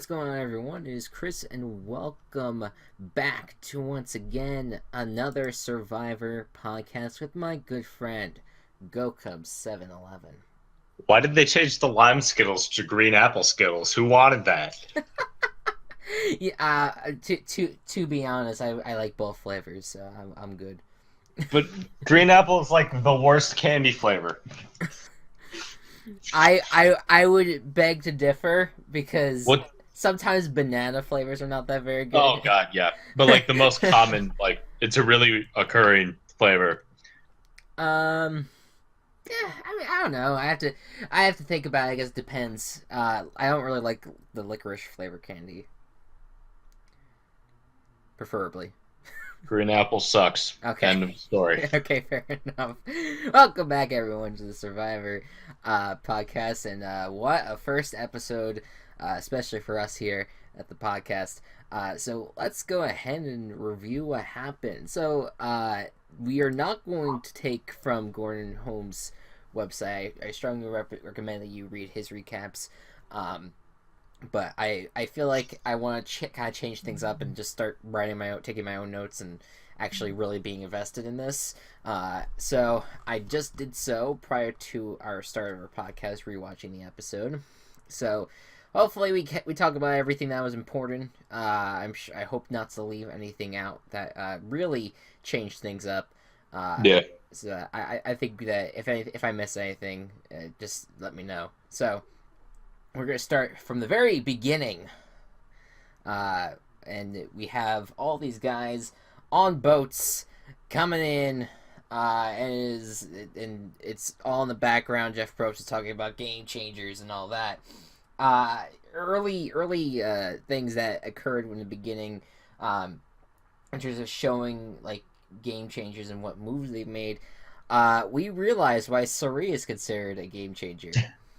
What's going on, everyone? It is Chris, and welcome back to once again another Survivor podcast with my good friend Gocubs 711. Why did they change the lime Skittles to green apple Skittles? Who wanted that? Yeah, to be honest, I like both flavors, so I'm good. But green apple is like the worst candy flavor. I would beg to differ because What? sometimes banana flavors are not that very Oh good. God, yeah. But like the most common, like it's a really occurring flavor. um. Yeah, I mean, I don't know. I have to think about it. I guess it depends. I don't really like the licorice flavor candy, preferably. Green apple sucks. Okay. End of story. Okay, fair enough. Welcome back, everyone, to the Survivor podcast, and what a first episode, especially for us here at the podcast. So let's go ahead and review what happened. So we are not going to take from Gordon Holmes' website. I strongly recommend that you read his recaps. But I feel like I want to kind of change things up and just start taking my own notes and actually really being invested in this. So I just did so prior to our start of our podcast, rewatching the episode. So hopefully we talk about everything that was important. I hope not to leave anything out that really changed things up. Yeah. So I think that if I miss anything, just let me know. So we're going to start from the very beginning. And we have all these guys on boats coming in. And it's all in the background. Jeff Probst is talking about game changers and all that. Early things that occurred in the beginning, in terms of showing like game changers and what moves they've made. We realized why S3E is considered a game changer.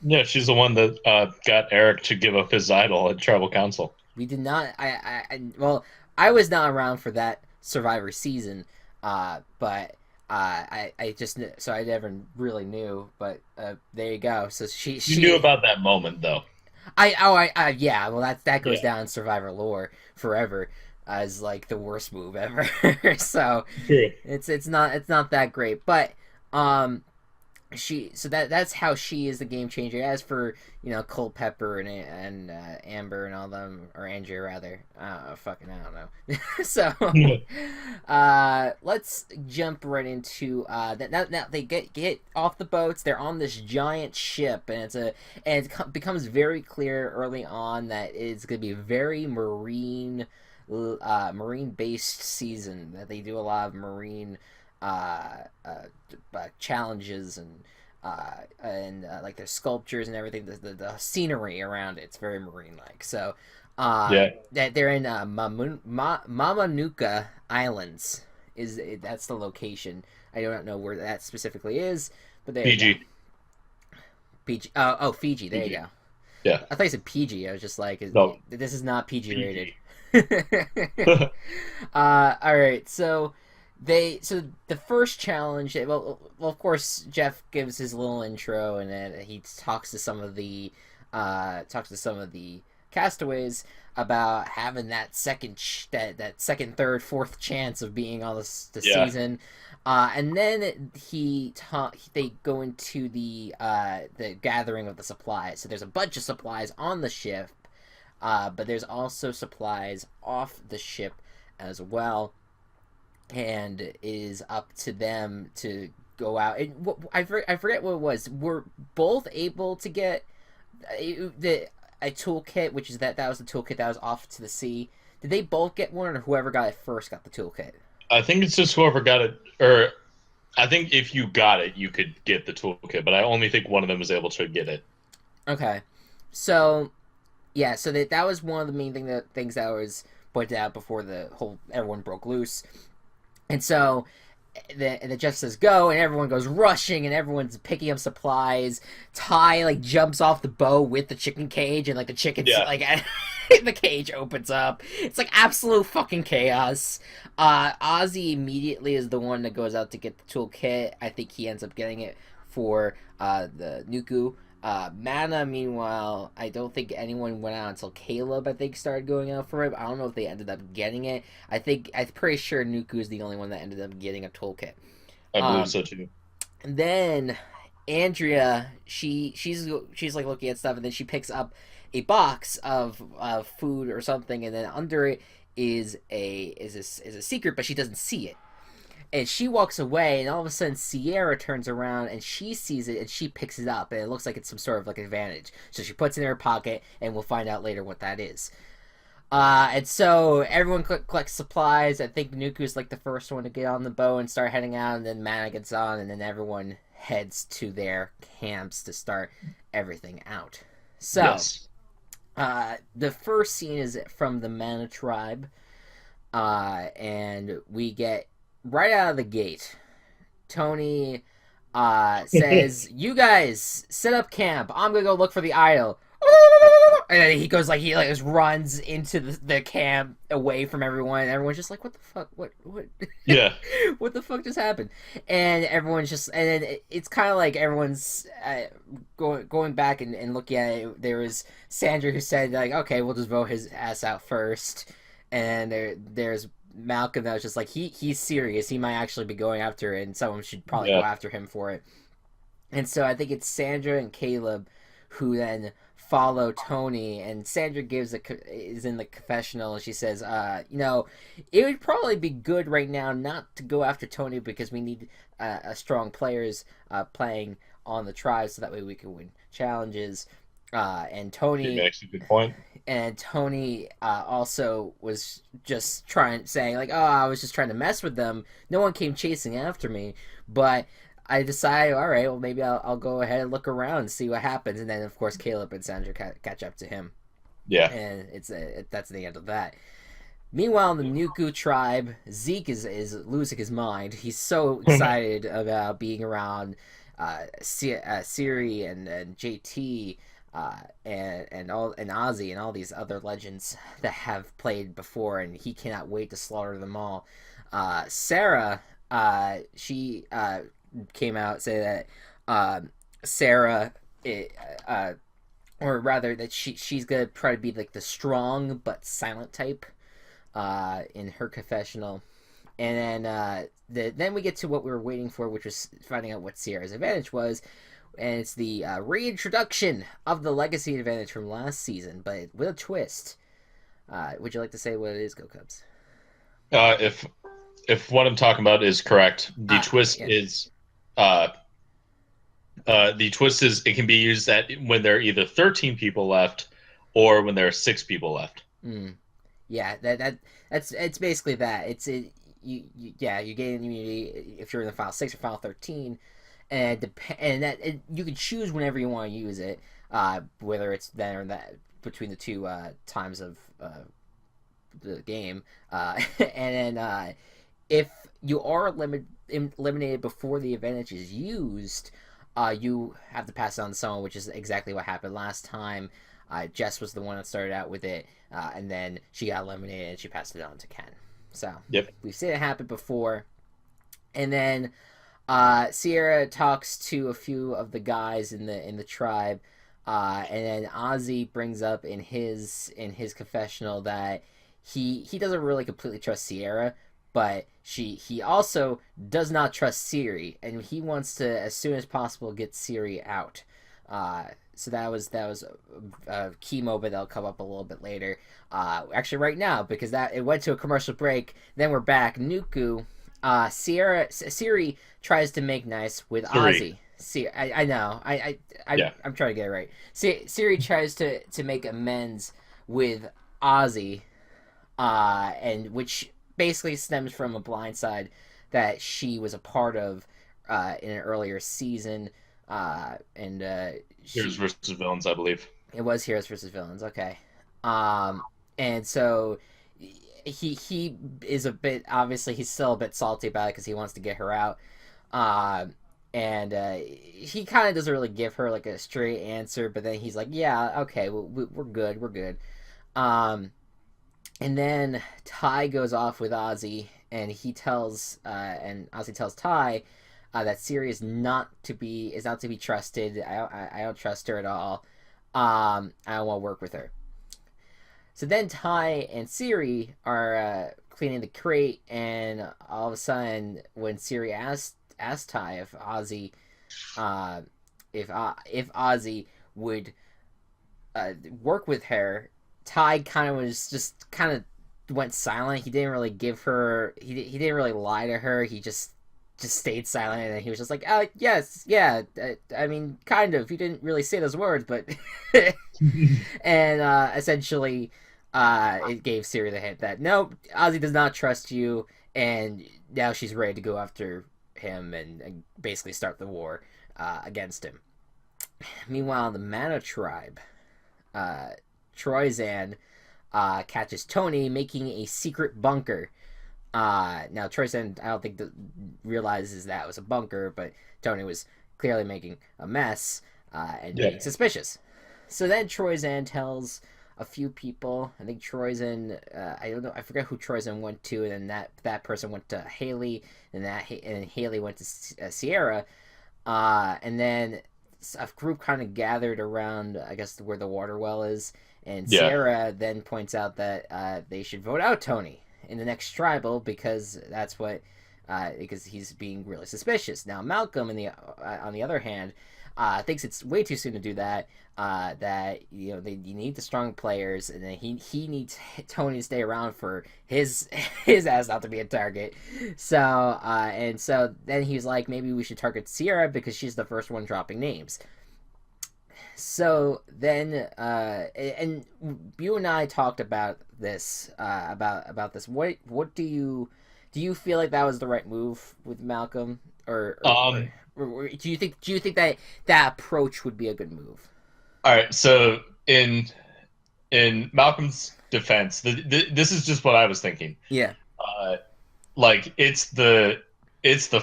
Yeah, she's the one that got Eric to give up his idol at tribal council. We did not. Well, I was not around for that Survivor season, but I just so I never really knew. But there you go. So You knew about that moment though. Yeah. Well, that goes Yeah. down in Survivor lore forever as like the worst move ever. So True. it's not that great, but that's how she is the game changer. As for Culpepper and Amber and all them, or Andrea rather, fucking I don't know. So let's jump right into that. Now they get off the boats. They're on this giant ship, and it becomes very clear early on that it's gonna be a very marine based season. That they do a lot of marine challenges and like there's sculptures and everything. The scenery around it's very marine like. So Yeah. that they're in Mamanuca Islands that's the location. I don't know where that specifically is, but there you go. PG. PG. Oh, Fiji. There you PG. go. Yeah. I thought you said PG. I was just like, No. this is not PG rated. PG. All right, so the first challenge. Well, of course, Jeff gives his little intro, and then he talks to some of the castaways about having that that second, third, fourth chance of being on the Yeah. season. And then they go into the gathering of the supplies. So there's a bunch of supplies on the ship, but there's also supplies off the ship as well, and it is up to them to go out. I forget what it was. We're both able to get a toolkit, which is that was the toolkit that was off to the sea. Did they both get one, or whoever got it first got the toolkit? I think it's just whoever got it, or I think if you got it, you could get the toolkit, but I only think one of them was able to get it. Okay, so yeah, so that was one of the main things that was pointed out before everyone broke loose, and so the Jeff says go, and everyone goes rushing, and everyone's picking up supplies. Ty like jumps off the bow with the chicken cage, and like the chicken's like the cage opens up. It's like absolute fucking chaos. Ozzy immediately is the one that goes out to get the toolkit. I think he ends up getting it for the Nuku Mana, meanwhile, I don't think anyone went out until Caleb, I think, started going out for it. I don't know if they ended up getting it. I'm pretty sure Nuku is the only one that ended up getting a toolkit. I believe Um, so too. and then Andrea, she's like looking at stuff, and then she picks up a box of food or something, and then under it is a secret, but she doesn't see it. And she walks away, and all of a sudden Sierra turns around and she sees it and she picks it up, and it looks like it's some sort of like advantage. So she puts it in her pocket, and we'll find out later what that is. And so everyone collects supplies. I think Nuku's like the first one to get on the boat and start heading out, and then Mana gets on, and then everyone heads to their camps to start everything out. So, Yes. the first scene is from the Mana tribe, and we get right out of the gate. Tony says, "You guys set up camp. I'm gonna go look for the idol." And then he goes he just runs into the camp away from everyone. And everyone's just like, "What the fuck? What? Yeah. What the fuck just happened?" And everyone's just, and then it's kind of like everyone's going back and looking at it. There was Sandra who said like, "Okay, we'll just vote his ass out first." And there's Malcolm that was just like, he's serious. He might actually be going after it, and someone should probably go after him for it. And so I think it's Sandra and Caleb who then follow Tony, and Sandra is in the confessional, and she says, it would probably be good right now not to go after Tony because we need strong players playing on the tribe so that way we can win challenges. And Tony He makes a good point. And Tony also was just saying like, "Oh, I was just trying to mess with them. No one came chasing after me, but I decided, all right, well, maybe I'll go ahead and look around and see what happens." And then, of course, Caleb and Sandra catch up to him. Yeah. And that's the end of that. Meanwhile, in the Nuku tribe, Zeke is losing his mind. He's so excited about being around Siri and JT. And Ozzy and all these other legends that have played before, and he cannot wait to slaughter them all. Sarah, she came out say that Sarah, or rather that she's gonna try to be like the strong but silent type in her confessional. And then we get to what we were waiting for, which was finding out what Sierra's advantage was. And it's the reintroduction of the legacy advantage from last season, but with a twist. Would you like to say what it is, Gocubs? If what I'm talking about is correct, the twist is it can be used when there are either 13 people left or when there are 6 people left. Yeah, it's basically that. You gain immunity if you're in the file 6 or file 13. And you can choose whenever you want to use it, whether it's then or that between the two times of the game. And then if you are eliminated before the advantage is used, you have to pass it on to someone, which is exactly what happened last time. Jess was the one that started out with it, and then she got eliminated and she passed it on to Ken. So we've seen it happen before. And then Sierra talks to a few of the guys in the tribe, and then Ozzy brings up in his confessional that he doesn't really completely trust Sierra, but he also does not trust Siri, and he wants to as soon as possible get Siri out. So that was a key moment that'll come up a little bit later. Actually, right now, because it went to a commercial break. Then we're back. Nuku. Siri tries to make nice with Ozzy. I know. I'm trying to get it right. Siri tries to make amends with Ozzy, and which basically stems from a blindside that she was a part of in an earlier season. Heroes versus Villains, I believe. It was Heroes versus Villains. Okay. And so he is a bit, obviously he's still a bit salty about it because he wants to get her out. And he kind of doesn't really give her like a straight answer, but then he's like, yeah, okay, we're good. And then Ty goes off with Ozzy, and Ozzy tells Ty that Siri is not to be trusted. I don't trust her at all. I don't want to work with her. So then Ty and Siri are cleaning the crate, and all of a sudden, when Siri asked Ty if Ozzy, uh, if Ozzy would work with her, Ty kind of went silent. He didn't really give her. He didn't really lie to her. He just stayed silent, and he was just like, yes, yeah. I mean, kind of. He didn't really say those words, but and essentially, it gave Siri the hint that nope, Ozzy does not trust you, and now she's ready to go after him and basically start the war against him. Meanwhile, the Mana tribe, Troyzan catches Tony making a secret bunker. Now Troyzan, I don't think realizes that was a bunker, but Tony was clearly making a mess and being suspicious. So then Troyzan tells a few people. I think Troyzan, I don't know, I forget who Troyzan went to, and then that person went to Haley, and Haley went to Sierra, and then a group kind of gathered around, I guess, where the water well is, and Sierra then points out that they should vote out Tony in the next tribal because that's what because he's being really suspicious. Now Malcolm on the other hand thinks it's way too soon to do that. That you need the strong players, and then he needs Tony to stay around for his ass not to be a target. So and so then he's like, maybe we should target Sierra because she's the first one dropping names. So then, and you and I talked about this, about this. What do you feel like that was the right move with Malcolm, or do you think that approach would be a good move? All right, so in Malcolm's defense, this is just what I was thinking. Yeah. Like it's the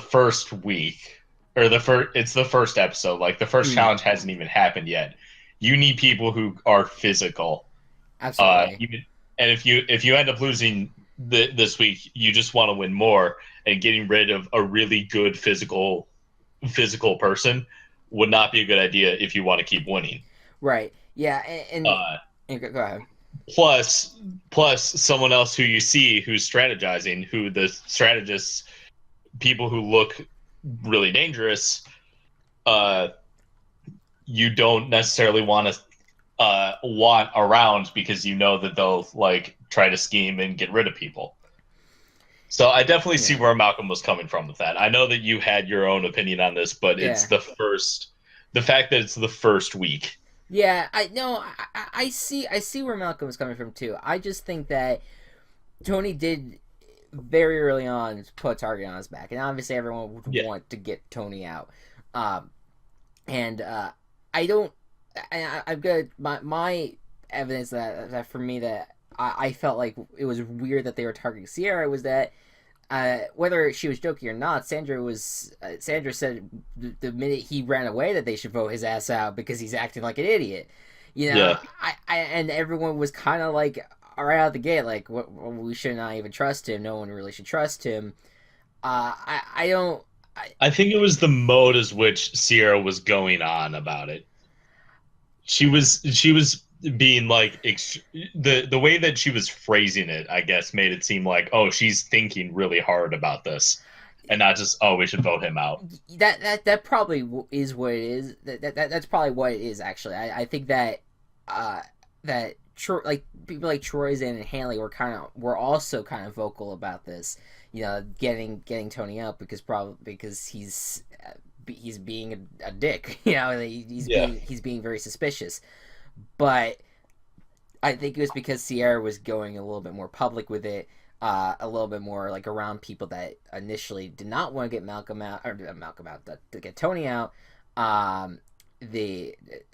first week or it's the first episode. Like the first challenge hasn't even happened yet. You need people who are physical. Absolutely. And if you end up losing this week, you just want to win more, and getting rid of a really good physical person would not be a good idea if you want to keep winning. Right. Yeah. And go ahead. Plus someone else who you see who's strategizing, who the strategists, people who look really dangerous, you don't necessarily want around because you know that they'll like try to scheme and get rid of people. So I definitely see where Malcolm was coming from with that. I know that you had your own opinion on this, but it's the fact that it's the first week. Yeah, I see where Malcolm was coming from too. I just think that Tony did very early on put a target on his back, and obviously everyone would want to get Tony out. I don't. I've got my evidence that for me that I felt like it was weird that they were targeting Sierra was that whether she was joking or not, Sandra said the minute he ran away that they should vote his ass out because he's acting like an idiot. And everyone was kind of like right out the gate, like we should not even trust him. No one really should trust him. I don't. I think it was the mode as which Sierra was going on about it. She was being like the way that she was phrasing it, I guess, made it seem like, oh, she's thinking really hard about this, and not just, oh, we should vote him out. That probably is what it is. That's probably what it is. Actually, I think that like people like Troyzan and Hanley were also kind of vocal about this. Getting Tony out because he's being a dick. He's being very suspicious. But I think it was because Sierra was going a little bit more public with it, a little bit more like around people that initially did not want to get to get Tony out. And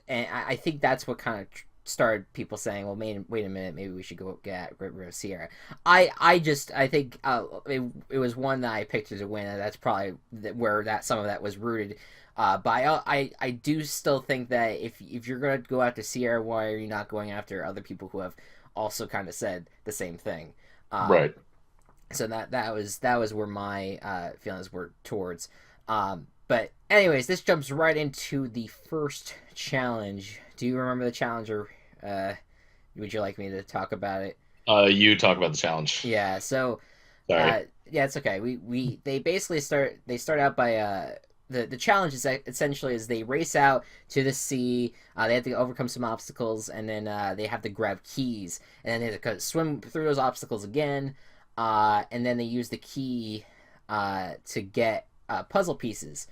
I think that's what kind of started people saying, well, wait a minute, maybe we should go get rid of Sierra. I think it was one that I picked to win, and that's probably where some of that was rooted. But I do still think that if you're gonna go after Sierra, why are you not going after other people who have also kind of said the same thing? Right. So that was where my feelings were towards. But anyways, this jumps right into the first challenge. Do you remember the challenge, or would you like me to talk about it? You talk about the challenge. Yeah. So, Sorry. yeah, it's okay. We they basically start out by the challenge is essentially is they race out to the sea. They have to overcome some obstacles, and then they have to grab keys, and then they have to swim through those obstacles again. And then they use the key to get puzzle pieces.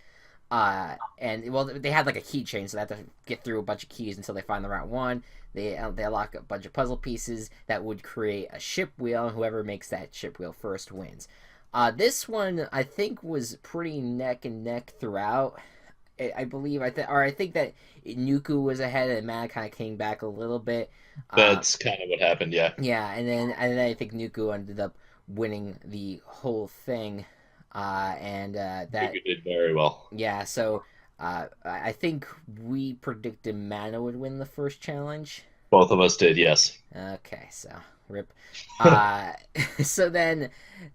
And well, they had like a keychain, so they have to get through a bunch of keys until they find the right one. They unlock a bunch of puzzle pieces that would create a ship wheel, and whoever makes that ship wheel first wins. This one I think was pretty neck and neck throughout. I believe I think that Nuku was ahead, and Matt kind of came back a little bit. Uh, That's kind of what happened. Yeah. yeah, and then I think Nuku ended up winning the whole thing. And that You did very well. Yeah, so I think we predicted Mana would win the first challenge. Both of us did. Yes. Okay, so rip. Uh, so then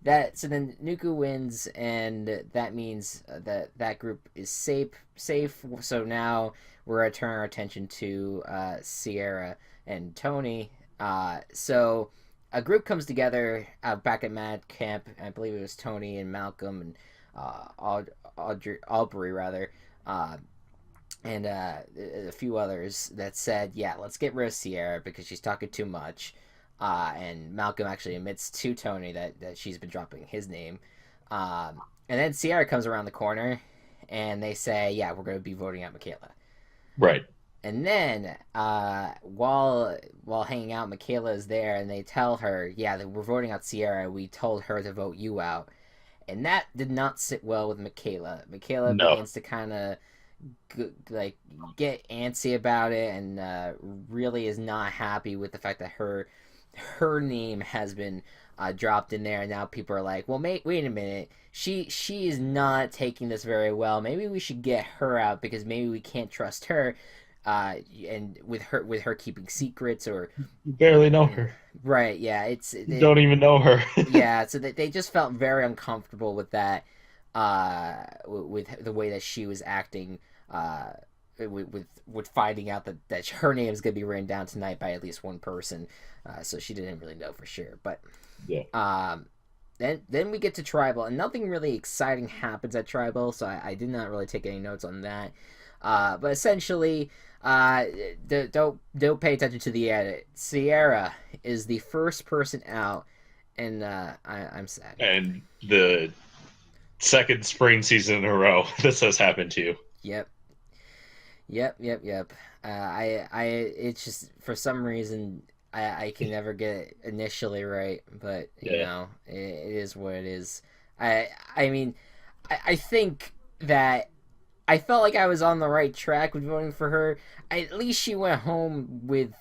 Nuku wins, and that means that group is safe. So now we're gonna turn our attention to Sierra and Tony. So a group comes together back at Mad Camp. I believe it was Tony and Malcolm and Aubrey rather, uh, and a few others that said, "Yeah, let's get rid of Sierra because she's talking too much." And Malcolm actually admits to Tony that she's been dropping his name. And then Sierra comes around the corner, and they say, "Yeah, we're going to be voting out Michaela." Right. And then while hanging out, Michaela is there, and they tell her, "Yeah, we're voting out Sierra. We told her to vote you out." And that did not sit well with Michaela. Michaela No. begins to kind of like get antsy about it, and really is not happy with the fact that her name has been dropped in there. And now people are like, "Well, wait a minute. She is not taking this very well. Maybe we should get her out because maybe we can't trust her." And with her keeping secrets or You barely know her. right, yeah, You don't even know her. yeah, so they just felt very uncomfortable with that, with the way that she was acting, with finding out that her name is gonna be written down tonight by at least one person, so she didn't really know for sure. But Yeah. then we get to tribal, and nothing really exciting happens at tribal, so I did not really take any notes on that. But essentially, don't pay attention to the edit. Sierra is the first person out, and I'm sad. And the second spring season in a row this has happened to you. Yep, yep. It's just for some reason I can never get it initially right, but Yeah. it is what it is. I mean, I think that I felt like I was on the right track with voting for her. At least she went home with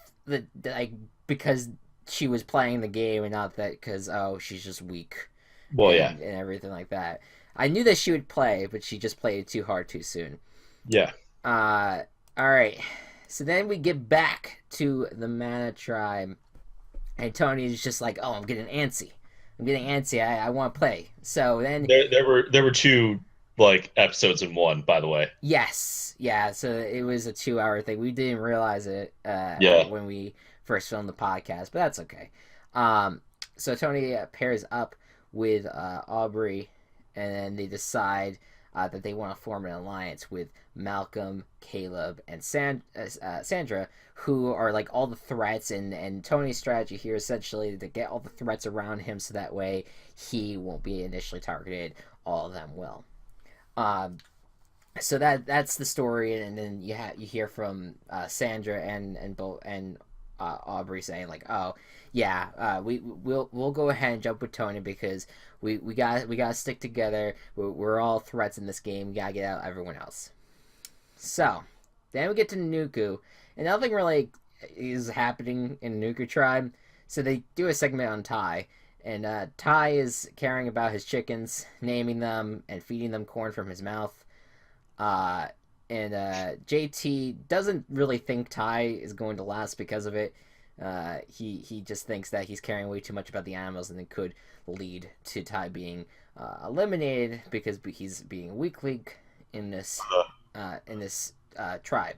like because she was playing the game and not that because she's just weak Well, yeah. and everything like that. I knew that she would play, but she just played it too hard too soon. Yeah. Uh, all right. So then we get back to the Mana tribe, and Tony is just like, "Oh, I'm getting antsy. I'm getting antsy. I want to play." So then There were two like episodes in one, by the way. yes, yeah. So it was a 2 hour thing. We didn't realize it Yeah. when we first filmed the podcast, but that's okay. Um, so Tony pairs up with Aubrey, and then they decide that they want to form an alliance with Malcolm, Caleb, and Sandra, who are like all the threats. And Tony's strategy here is essentially to get all the threats around him, so that way he won't be initially targeted. All of them will. Um, so that's the story, and then you hear from Sandra and Aubrey saying like, "Oh, yeah, we'll go ahead and jump with Tony because we got to stick together. We're all threats in this game. We gotta get out everyone else." So then we get to Nuku, and nothing really is happening in Nuku tribe. So they do a segment on Ty, and Ty is caring about his chickens, naming them and feeding them corn from his mouth. Uh, and JT doesn't really think Ty is going to last because of it. He just thinks that he's caring way too much about the animals, and it could lead to Ty being eliminated because he's being a weak link in this tribe.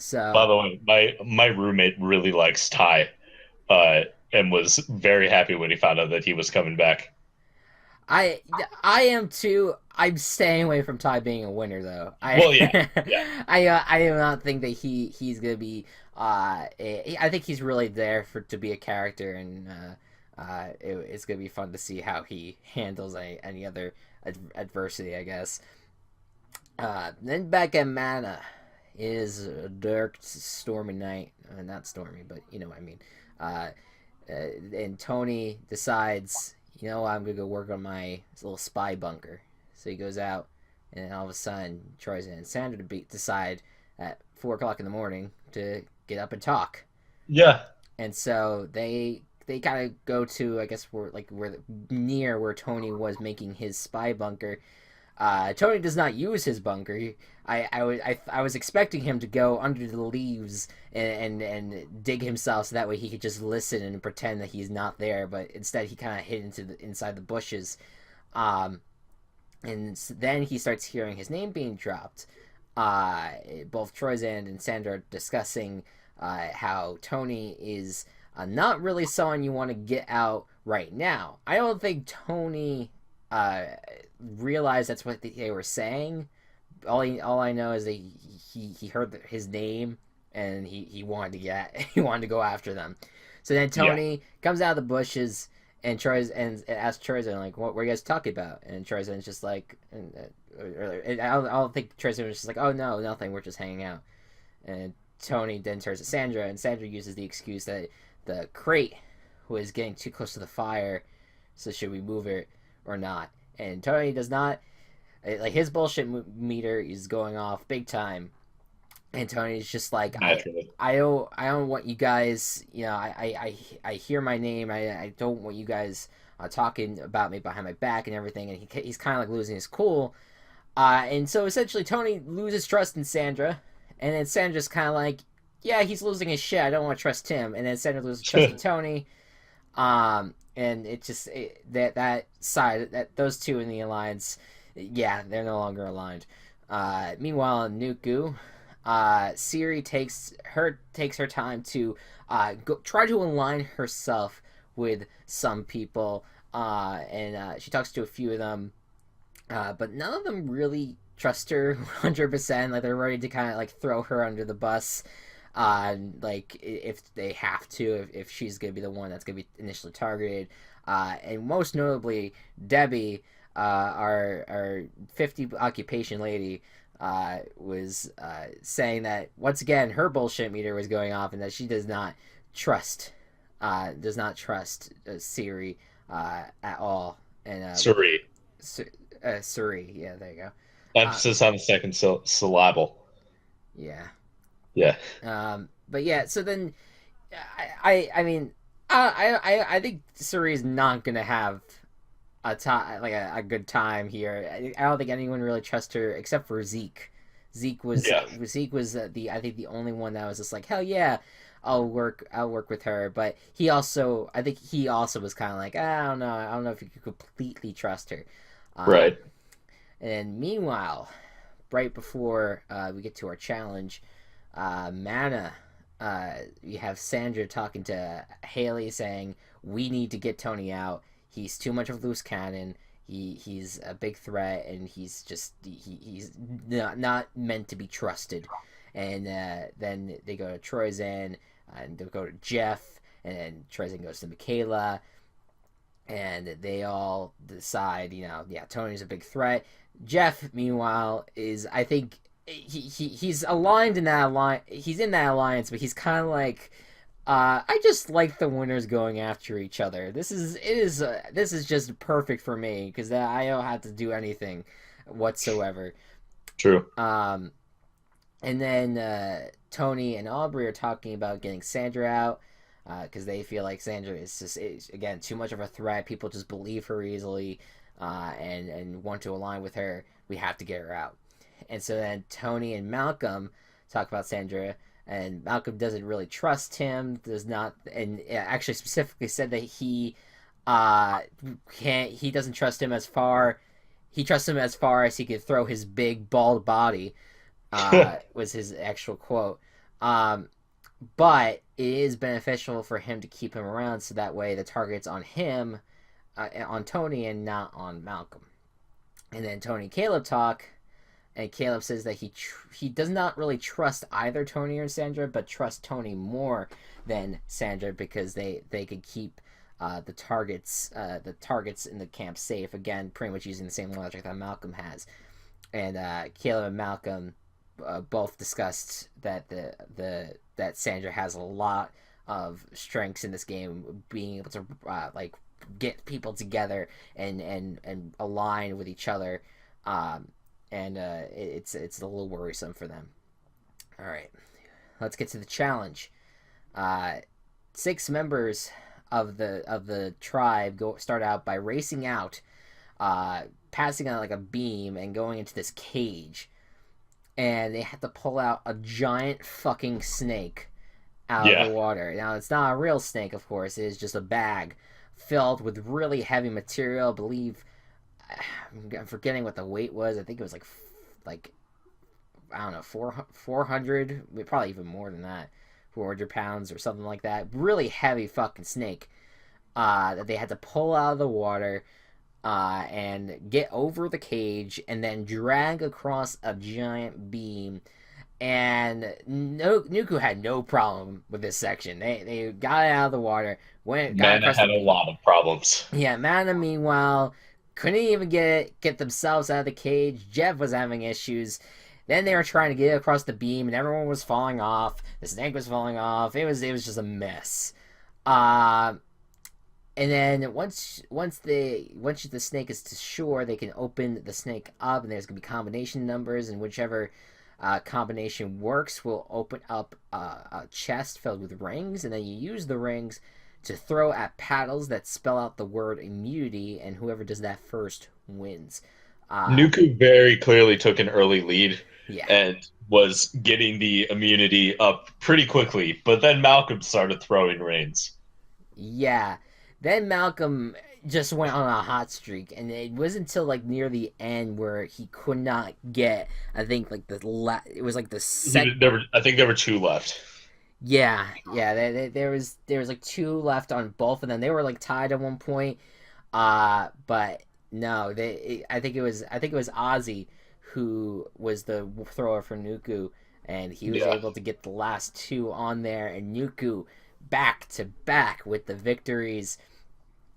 By So the way, my roommate really likes Ty, and was very happy when he found out that he was coming back. I I am too. I'm staying away from Ty being a winner though. Well, yeah, yeah, I do not think that he's gonna be. I think he's really there to be a character, and it's gonna be fun to see how he handles any other adversity, I guess. Then back at Mana is a dark, stormy night. Not stormy, but you know what I mean. Uh, and Tony decides, you know, I'm gonna go work on my little spy bunker. So he goes out, and all of a sudden, Troy's and Sandra decide at 4 o'clock in the morning to get up and talk. yeah, And so they kind of go to, I guess we're near where Tony was making his spy bunker. Tony does not use his bunker. I was expecting him to go under the leaves and dig himself so that way he could just listen and pretend that he's not there. But instead, he kind of hid inside the bushes. And then he starts hearing his name being dropped. Both Troyzand and Sandra are discussing how Tony is not really someone you want to get out right now. I don't think Tony realized that's what they were saying. All I know is that he heard his name and he wanted to he wanted to go after them. So then Tony comes out of the bushes and tries and asks Troyzand, like, what were you guys talking about? And Troyzand's just like, I don't think Troyzand was just like, oh no, nothing, we're just hanging out. And Tony then turns to Sandra, and Sandra uses the excuse that the crate was getting too close to the fire, so should we move it or not? And Tony does not, like, his bullshit meter is going off big time, and Tony's just like, I don't want you guys, you know, I hear my name, I don't want you guys talking about me behind my back and everything, and he's kind of like losing his cool, and so essentially Tony loses trust in Sandra, and then Sandra's kind of like, yeah, he's losing his shit, I don't want to trust him, and then Sandra loses trust in Tony, and it just that side, that those two in the alliance, yeah, they're no longer aligned. Meanwhile, in Nuku, Siri takes her time to try to align herself with some people, and she talks to a few of them, but none of them really trust her 100%. Like, they're ready to kind of like throw her under the bus. Like, if they have to, if she's gonna be the one that's gonna be initially targeted, and most notably Debbie, our 50 occupation lady, was saying that once again her bullshit meter was going off and that she does not trust Siri at all. And Suri. Suri, yeah, there you go. Emphasis on the second syllable. Yeah. Yeah. But yeah, so then I mean, I think Suri is not gonna have a good time here. I don't think anyone really trusts her except for Zeke. Zeke was I think the only one that was just like, hell yeah, I'll work with her. But I think he also was kind of like, I don't know if you could completely trust her. Right. And meanwhile, right before we get to our challenge, Mana, you have Sandra talking to Haley saying, we need to get Tony out. He's too much of a loose cannon. He's a big threat, and he's not meant to be trusted. And then they go to Troyzan, and they go to Jeff, and then Troyzan goes to Michaela, and they all decide, you know, yeah, Tony's a big threat. Jeff, meanwhile, is, I think, he's aligned in that alliance. He's in that alliance, but he's kind of like, I just like the winners going after each other. This is just perfect for me because I don't have to do anything whatsoever. True. And then Tony and Aubrey are talking about getting Sandra out because they feel like Sandra is again too much of a threat. People just believe her easily and want to align with her. We have to get her out. And so then Tony and Malcolm talk about Sandra. and Malcolm doesn't really trust him. Does not, and actually specifically said that uh can't. He doesn't trust him as far. He trusts him as far as he could throw his big bald body. Was his actual quote. Um, but it is beneficial for him to keep him around, so that way the target's on him, on Tony, and not on Malcolm. And then Tony and Caleb talk, and Caleb says that he does not really trust either Tony or Sandra, but trusts Tony more than Sandra because they could keep the targets in the camp safe. Again, pretty much using the same logic that Malcolm has. And Caleb and Malcolm both discussed that that Sandra has a lot of strengths in this game, being able to get people together and align with each other, and it's a little worrisome for them. All right, let's get to the challenge. 6 members of the tribe start out by racing out, passing on like a beam and going into this cage, and they have to pull out a giant fucking snake out of the water. Now, it's not a real snake, of course. It is just a bag filled with really heavy material. I believe, I'm forgetting what the weight was. I think it was like I don't know, 400, probably even more than that, 400 pounds or something like that. Really heavy fucking snake that they had to pull out of the water. And get over the cage and then drag across a giant beam. And Nuku had no problem with this section. They got it out of the water. Mana had a lot of problems. Yeah, Mana, meanwhile, couldn't even get themselves out of the cage. Jeff was having issues. Then they were trying to get across the beam, and everyone was falling off. The snake was falling off. It was just a mess. And then once the snake is to shore, they can open the snake up, and there's gonna be combination numbers, and whichever combination works will open up a chest filled with rings, and then you use the rings to throw at paddles that spell out the word immunity, and whoever does that first wins. Nuku very clearly took an early lead, yeah, and was getting the immunity up pretty quickly, but then Malcolm started throwing reins. Yeah. Then Malcolm just went on a hot streak, and it wasn't until like near the end where he could not get. I think like it was like the second. I think there were 2 left. Yeah. There was like 2 left on both of them. They were like tied at one point. But no, I think it was Ozzy who was the thrower for Nuku, and he was able to get the last 2 on there, and Nuku back to back with the victories.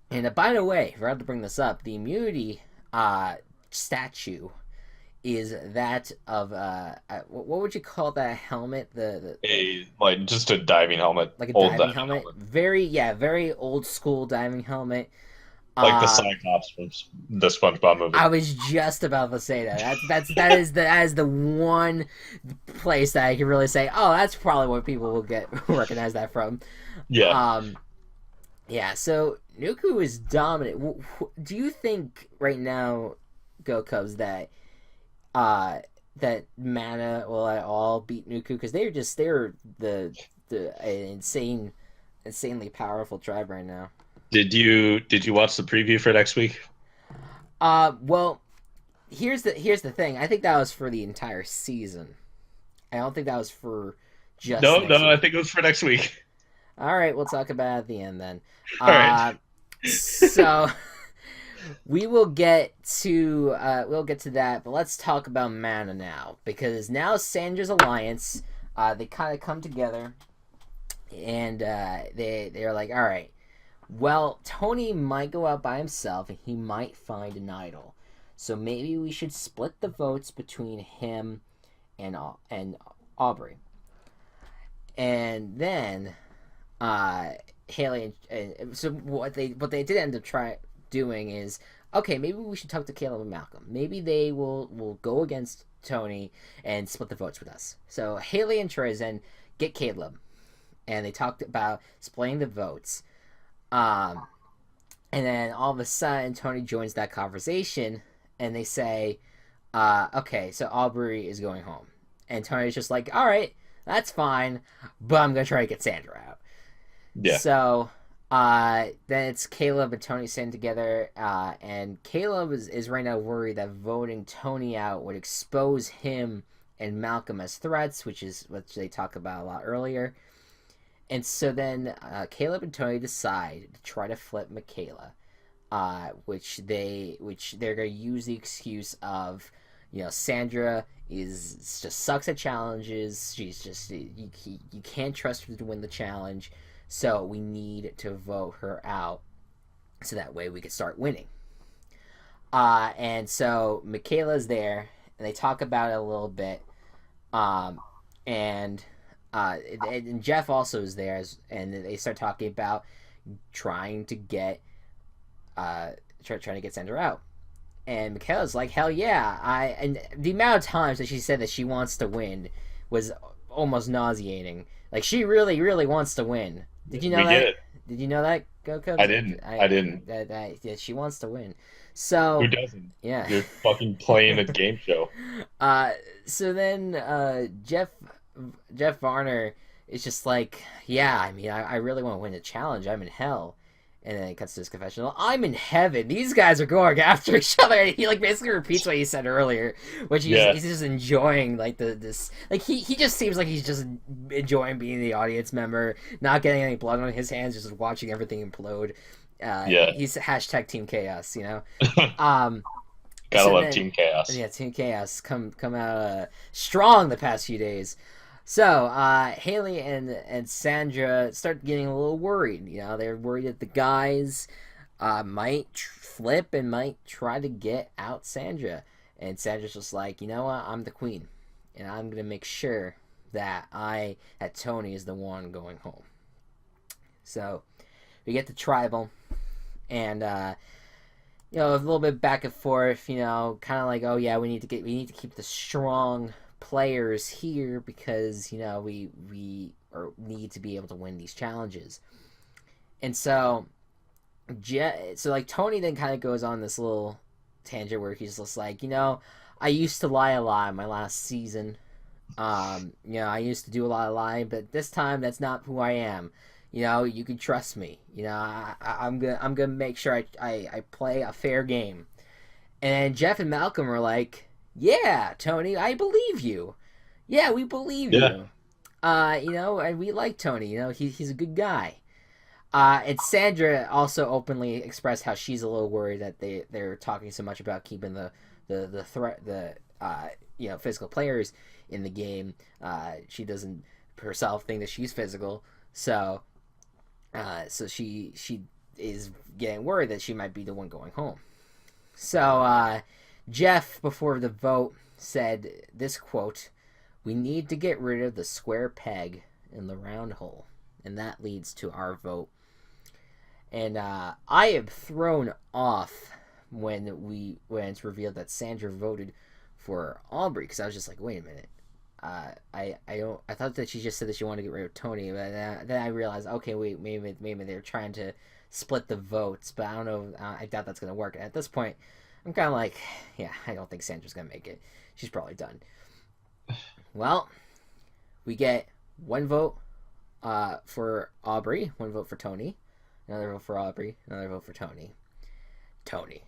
And by the way, I forgot to bring this up. The immunity statue is that of what would you call that helmet? Just a diving helmet, like a diving helmet. Very old school diving helmet. Like the Cyclops from the SpongeBob movie. I was just about to say that. That is the one place that I can really say, oh, that's probably what people will recognize that from. Yeah. Yeah. So Nuku is dominant. Do you think right now, Gocubs, that Mana will at all beat Nuku? Because they're the insanely powerful tribe right now. Did you watch the preview for next week? Well, here's the thing. I think that was for the entire season. I don't think that was for just No, week. I think it was for next week. All right, we'll talk about it at the end then. All right. So we will get to that, but let's talk about Mana now, because now Sandra's alliance, they kind of come together, and they're like, all right. Well, Tony might go out by himself, and he might find an idol. So maybe we should split the votes between him and Aubrey. And then Haley and so what they did end up doing is, okay, maybe we should talk to Caleb and Malcolm. Maybe they will go against Tony and split the votes with us. So Haley and Troyzen get Caleb, and they talked about splitting the votes. And then all of a sudden Tony joins that conversation, and they say, okay, so Aubrey is going home, and Tony's just like, all right, That's fine, but I'm gonna try to get Sandra out. Yeah. So, then it's Caleb and Tony sitting together, and Caleb is right now worried that voting Tony out would expose him and Malcolm as threats, which is what they talk about a lot earlier. And so then Caleb and Tony decide to try to flip Michaela, which they're gonna use the excuse of, Sandra is just sucks at challenges. She's just you can't trust her to win the challenge, so we need to vote her out, so that way we can start winning. And so Michaela's there, and they talk about it a little bit, and and Jeff also is there, and they start talking about trying to get trying to get Sandra out. And Michaela's like, hell yeah! And the amount of times that she said that she wants to win was almost nauseating. Like, she really, really wants to win. Did you know that? Get it. Did you know that, Gocubs? I didn't. I didn't. Yeah, she wants to win. So who doesn't? Yeah, you're fucking playing a game show. So then Jeff Varner is just like, yeah, I mean, I really want to win the challenge. I'm in hell. And then it cuts to his confessional. I'm in heaven. These guys are going after each other. And he basically repeats what he said earlier, which he's just enjoying this. He just seems like he's just enjoying being the audience member, not getting any blood on his hands, just watching everything implode. He's hashtag Team Chaos, Gotta love Team Chaos. Yeah, Team Chaos come out strong the past few days. So, Haley and Sandra start getting a little worried. They're worried that the guys might flip and might try to get out Sandra. And Sandra's just like, you know what? I'm the queen. And I'm going to make sure that Tony is the one going home. So, we get to Tribal. And, a little bit back and forth, kind of like, oh yeah, we need to keep the strong players here because we need to be able to win these challenges. And so Tony then kind of goes on this little tangent where he's just like, I used to lie a lot in my last season. I used to do a lot of lying, but this time that's not who I am. You can trust me. I'm gonna make sure I play a fair game. And Jeff and Malcolm are like, yeah, Tony, I believe you. Yeah, we believe you. And we like Tony. He's a good guy. And Sandra also openly expressed how she's a little worried that they're talking so much about keeping the threat physical players in the game. She doesn't herself think that she's physical, so she is getting worried that she might be the one going home. So Jeff, before the vote, said this quote, "We need to get rid of the square peg in the round hole," and that leads to our vote. And I am thrown off when it's revealed that Sandra voted for Aubrey, because I was just like, wait a minute, I thought that she just said that she wanted to get rid of Tony, but then I realized, okay, wait, maybe they're trying to split the votes, but I don't know. I doubt that's gonna work. And at this point, I'm kind of like, yeah, I don't think Sandra's going to make it. She's probably done. Well, we get one vote for Aubrey, one vote for Tony, another vote for Aubrey, another vote for Tony. Tony.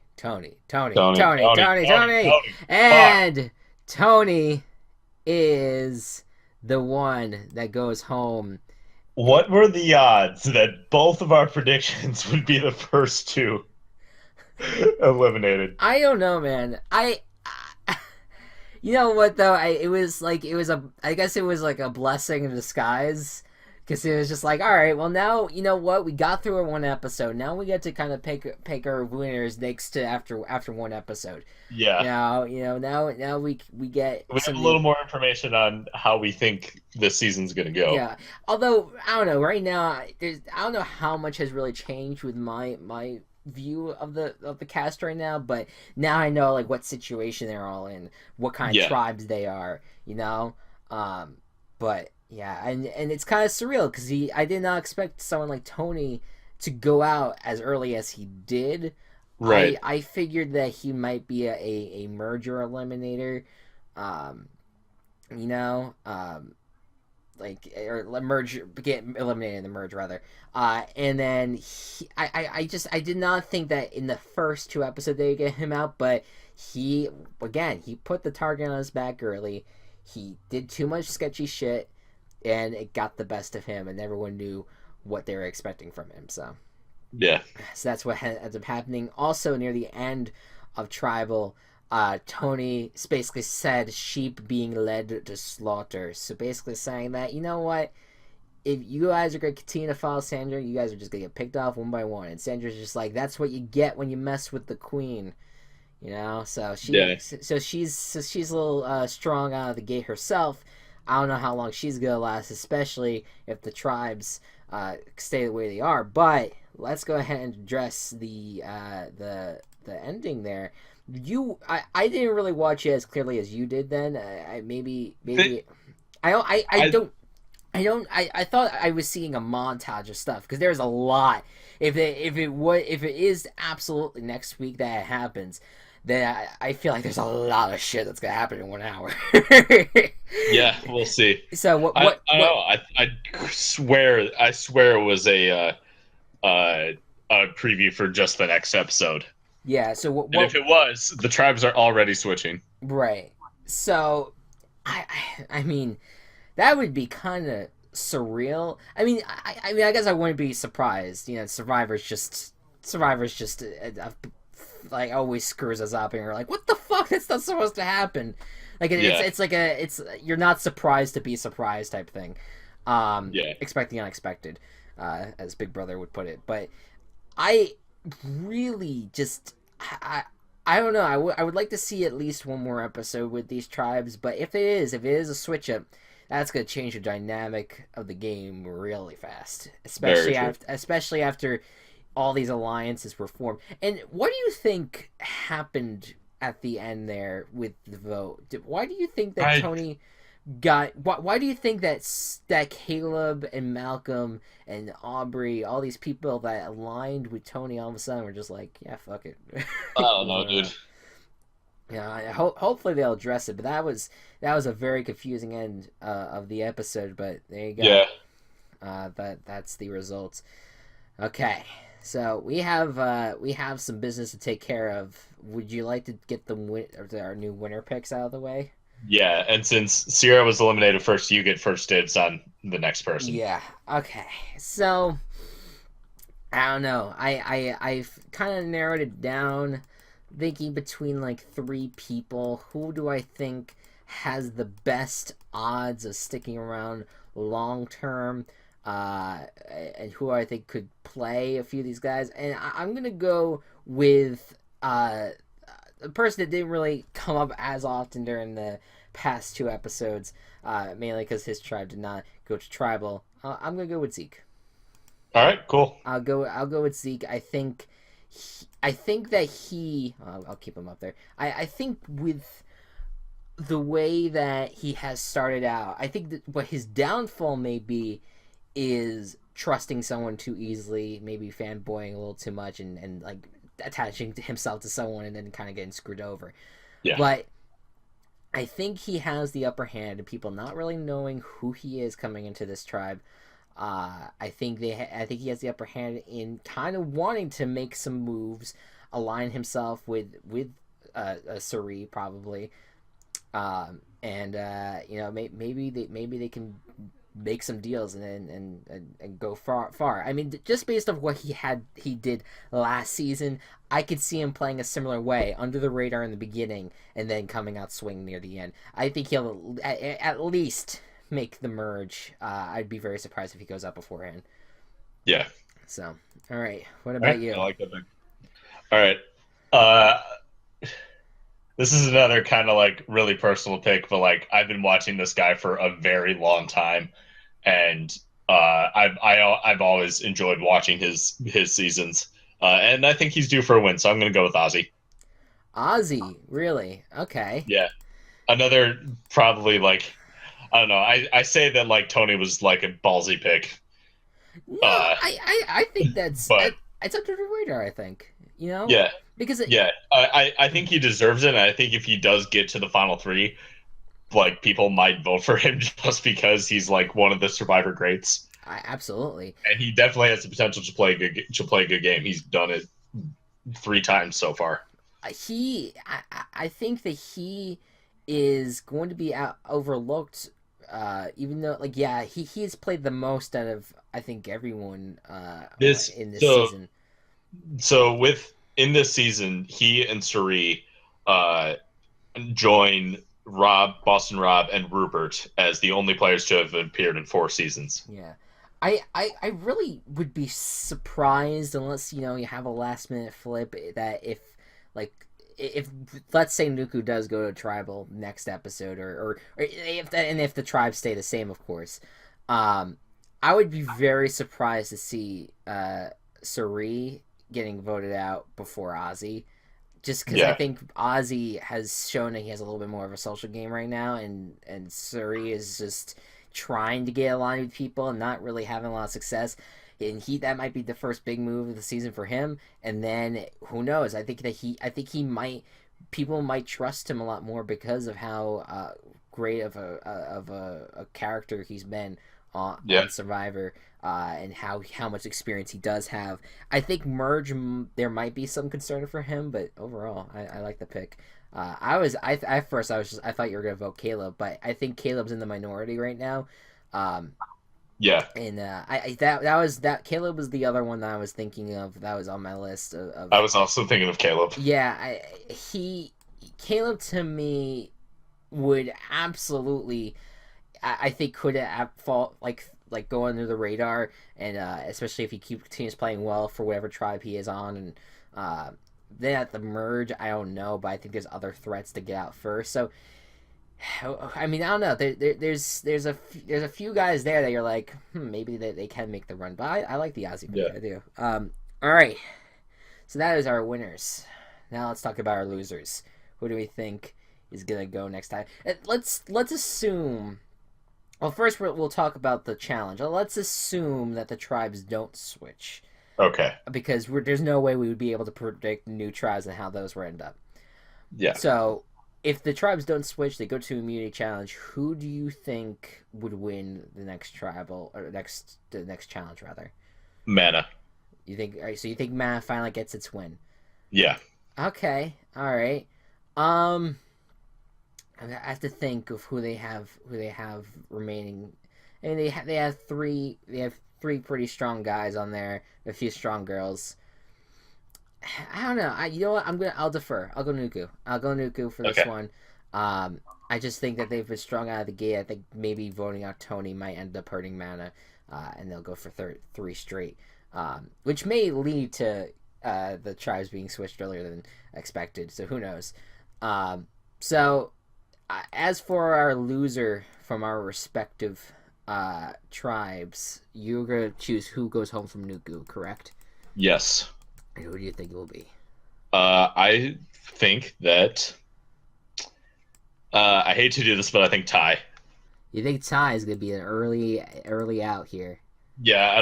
And Tony is the one that goes home. What were the odds that both of our predictions would be the first two eliminated? I don't know, man. You know what though? I guess it was like a blessing in disguise, because it was just like, all right, well now you know what, we got through one episode. Now we get to kind of pick our winners next to after one episode. Yeah. Now we get have a little more information on how we think this season's gonna go. Yeah. Although I don't know, right now I don't know how much has really changed with my view of the cast right now, but now I know like what situation they're all in, what kind of tribes they are, but yeah, and it's kind of surreal because I did not expect someone like Tony to go out as early as he did. Right. I figured that he might be a merger eliminator, like or merge get eliminated in the merge rather. And then I did not think that in the first two episodes they would get him out, but he put the target on his back early. He did too much sketchy shit, and it got the best of him, and everyone knew what they were expecting from him. So that's what ends up happening. Also near the end of Tribal, Tony basically said sheep being led to slaughter. So basically saying that, you know what, if you guys are going to continue to follow Sandra, you guys are just going to get picked off one by one. And Sandra's just like, that's what you get when you mess with the queen. You know, so she's a little strong out of the gate herself. I don't know how long she's gonna last, especially if the tribes stay the way they are. But let's go ahead and address the ending there. I didn't really watch it as clearly as you did. Then I thought I was seeing a montage of stuff because there's a lot. If it is absolutely next week that it happens, then I feel like there's a lot of shit that's gonna happen in 1 hour. Yeah, we'll see. So I don't know. I swear it was a preview for just the next episode. Yeah. So and if it was, the tribes are already switching. Right. So I mean, that would be kind of surreal. I mean, I guess I wouldn't be surprised. You know, Survivor's just like always screws us up, and you're like, what the fuck? That's not supposed to happen. Like it's you're not surprised to be surprised type thing. Expect the unexpected, as Big Brother would put it. But I really just I don't know. I would like to see at least one more episode with these tribes. But if it is a switch up, that's gonna change the dynamic of the game really fast, especially after all these alliances were formed. And what do you think happened at the end there with the vote? Why do you think that Tony got? Why do you think that Caleb and Malcolm and Aubrey, all these people that aligned with Tony, all of a sudden were just like, yeah, fuck it. I don't know, dude. Yeah, hopefully they'll address it. But that was a very confusing end of the episode. But there you go. Yeah. That's the results. Okay. So we have some business to take care of. Would you like to get our new winner picks out of the way? Yeah, and since Sierra was eliminated first, you get first dibs on the next person. Yeah. Okay. So I don't know. I've kind of narrowed it down, thinking between like 3 people. Who do I think has the best odds of sticking around long term? And who I think could play a few of these guys. And I'm going to go with a person that didn't really come up as often during the past 2 episodes, mainly because his tribe did not go to Tribal. I'm going to go with Zeke. All right, cool. I'll go with Zeke. I think that he... I'll keep him up there. I think with the way that he has started out, I think that what his downfall may be is trusting someone too easily, maybe fanboying a little too much, and like attaching himself to someone and then kind of getting screwed over. Yeah. But I think he has the upper hand, and people not really knowing who he is coming into this tribe. I think he has the upper hand in kind of wanting to make some moves, align himself with S3E probably, and you know, maybe they can make some deals and go far. I mean, just based on what he did last season, I could see him playing a similar way, under the radar in the beginning, and then coming out swinging near the end. I think he'll at least make the merge. I'd be very surprised if he goes up beforehand. Yeah. So, all right. What about you? I like that. All right. This is another kind of like really personal pick, but like I've been watching this guy for a very long time, and I've always enjoyed watching his seasons, and I think he's due for a win. So I'm going to go with Ozzy. Ozzy, really? Okay. Yeah, another probably like I don't know. I say that like Tony was like a ballsy pick. No, I think it's under the radar. I think, you know. Yeah. Because I think he deserves it, and I think if he does get to the final 3, like people might vote for him just because he's like one of the Survivor greats, Absolutely. and he definitely has the potential to play a good game. He's done it 3 times so far. I think that he is going to be overlooked. Even though, like, yeah, he has played the most out of I think everyone This in this so season. so with in this season, he and S3E uh, join Boston Rob, and Rupert as the only players to have appeared in 4 seasons. Yeah. I really would be surprised unless you have a last minute flip that like if let's say Nuku does go to tribal next episode or if the tribes stay the same, of course. um I would be very surprised to see Suri getting voted out before Ozzy, just because I Yeah, think Ozzy has shown that he has a little bit more of a social game right now, and Suri is just trying to get aligned with people and not really having a lot of success. And that might be the first big move of the season for him. And then who knows? I think he might people might trust him a lot more because of how great of a character he's been yeah, on Survivor, and how much experience he does have. I think merge there might be some concern for him, but overall, I like the pick. At first I thought you were gonna vote Caleb, but I think Caleb's in the minority right now. Um, yeah. and that Caleb was the other one that I was thinking of. That was on my list I of was also thinking of Caleb. yeah. He Caleb to me would absolutely I think could fall like go under the radar, and especially if he continues playing well for whatever tribe he is on, and then at the merge, I don't know, but I think there's other threats to get out first. So, I mean, I don't know. There's a few guys there that you're like, maybe they can make the run, but I like the Aussie pick. Yeah. I do. All right, so that is our winners. Now let's talk about our losers. Who do we think is gonna go next time? Let's assume. Well, first we'll talk about the challenge. Let's assume that the tribes don't switch, Okay. because there's no way we would be able to predict new tribes and how those will end up. Yeah. So, if the tribes don't switch, they go to immunity challenge. Who do you think would win the next tribal or the next challenge rather? Mana. You think? All right, so you think Mana finally gets its win? Yeah. Okay, all right. Um, I have to think of who they have remaining. I mean, they have three pretty strong guys on there, a few strong girls. I don't know. You know what? I'll defer. I'll go Nuku for this Okay. one. I just think that they've been strong out of the gate. I think maybe voting out Tony might end up hurting Mana, and they'll go for three straight, which may lead to the tribes being switched earlier than expected. So who knows? So as for our loser from our respective tribes, you're gonna choose who goes home from Nuku, correct? Yes. And who do you think it will be? I think that I hate to do this, but I think Ty. You think Ty is gonna be an early out here? Yeah, I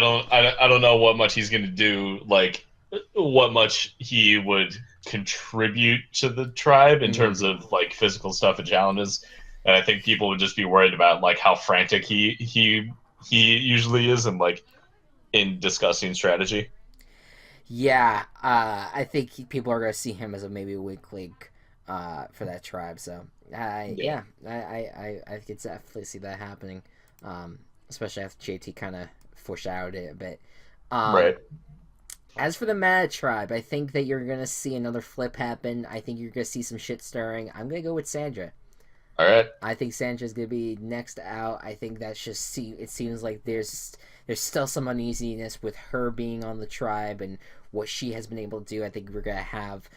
don't know what much he's going to do, like what much he would contribute to the tribe in terms Mm. of like physical stuff and challenges. And I think people would just be worried about like how frantic he usually is, and like in discussing strategy. Yeah, I think people are gonna see him as a maybe a weak link for that tribe. So Yeah. yeah, I could definitely see that happening, especially after JT kind of foreshadowed it a bit. Um, Right. as for the Mad Tribe, I think that you're gonna see another flip happen. I think you're gonna see some shit stirring. I'm gonna go with Sandra. All right. I think Sandra's gonna be next out. I think that's just it seems like there's still some uneasiness with her being on the tribe and what she has been able to do. I think we're gonna have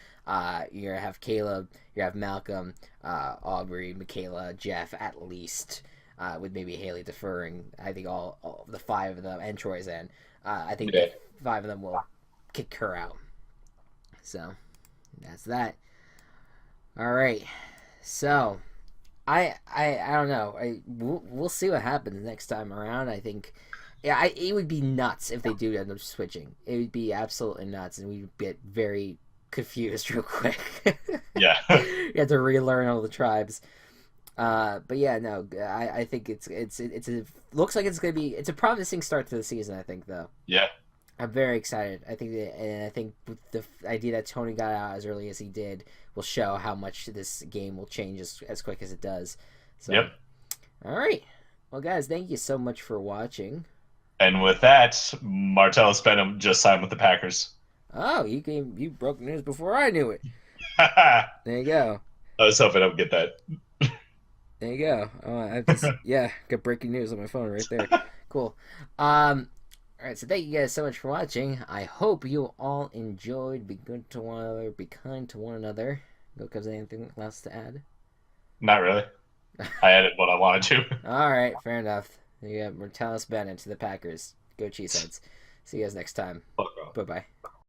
you're gonna have Caleb, you have Malcolm, Aubrey, Michaela, Jeff at least, with maybe Haley deferring. I think all the five of them and Troyzan. I think Yeah. the five of them will kick her out. So that's that. All right. So I don't know. We'll see what happens next time around. I think, yeah, it would be nuts if they do end up switching. It would be absolutely nuts, and we'd get very confused real quick. Yeah. You have to relearn all the tribes. But yeah, no, I think it's a looks like it's a promising start to the season. I think though. Yeah. I'm very excited. I think the idea that Tony got out as early as he did will show how much this game will change as quick as it does. So, Yep. all right. Well, guys, thank you so much for watching. And with that, Martellus Benham just signed with the Packers. Oh, you broke news before I knew it. I There you go. was hoping I would get that. There you go. Oh, I just got breaking news on my phone right there. Cool. All right, so thank you guys so much for watching. I hope you all enjoyed. Be good to one another. Be kind to one another. Gocubs, anything else to add? Not really. I added what I wanted to. All right, fair enough. You got Martellus Bennett to the Packers. Go Cheeseheads. See you guys next time. Fuck off. Bye bye.